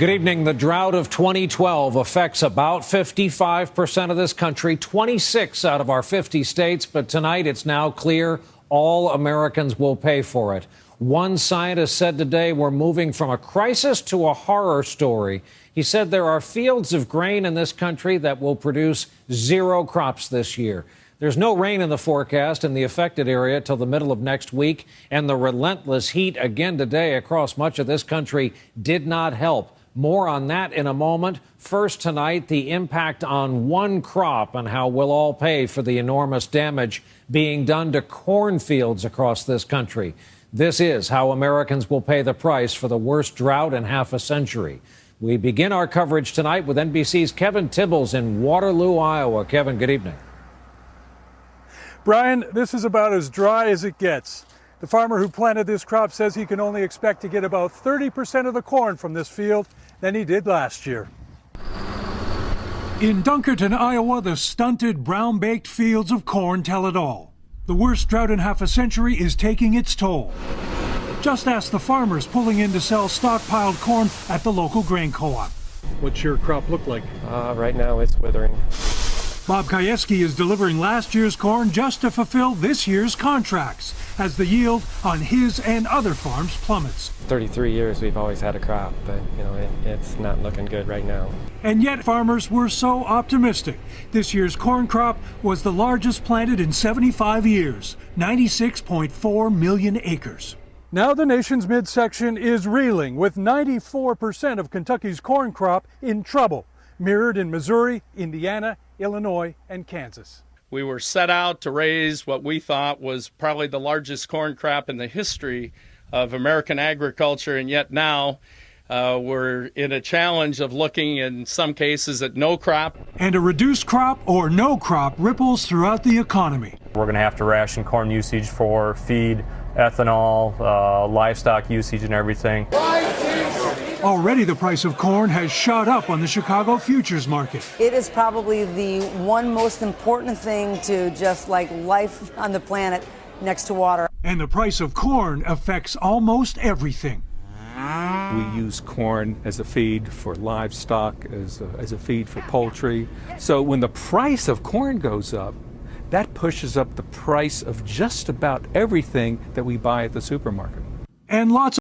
Good evening. The drought of 2012 affects about 55% of this country, 26 out of our 50 states. But tonight it's now clear all Americans will pay for it. One scientist said today we're moving from a crisis to a horror story. He said there are fields of grain in this country that will produce zero crops this year. There's no rain in the forecast in the affected area till the middle of next week, and the relentless heat again today across much of this country did not help. More on that in a moment. First tonight, the impact on one crop and how we'll all pay for the enormous damage being done to cornfields across this country. This is how Americans will pay the price for the worst drought in half a century. We begin our coverage tonight with NBC's Kevin Tibbles in Waterloo, Iowa. Kevin, good evening. Brian, this is about as dry as it gets. The farmer who planted this crop says he can only expect to get about 30% of the corn from this field than he did last year. In Dunkerton, Iowa, the stunted, brown-baked fields of corn tell it all. The worst drought in half a century is taking its toll. Just ask the farmers pulling in to sell stockpiled corn at the local grain co-op. What's your crop look like? Right now it's withering. Bob Kajewski is delivering last year's corn just to fulfill this year's contracts as the yield on his and other farms plummets. 33 years we've always had a crop, but it's not looking good right now. And yet farmers were so optimistic. This year's corn crop was the largest planted in 75 years, 96.4 million acres. Now the nation's midsection is reeling with 94% of Kentucky's corn crop in trouble, mirrored in Missouri, Indiana, Illinois, and Kansas. We were set out to raise what we thought was probably the largest corn crop in the history of American agriculture, and yet now we're in a challenge of looking in some cases at no crop. And a reduced crop or no crop ripples throughout the economy. We're going to have to ration corn usage for feed, ethanol, livestock usage and everything. Already the price of corn has shot up on the Chicago futures market. It is probably the one most important thing to just like life on the planet next to water. And the price of corn affects almost everything. We use corn as a feed for livestock, as a feed for poultry. So when the price of corn goes up, that pushes up the price of just about everything that we buy at the supermarket. And lots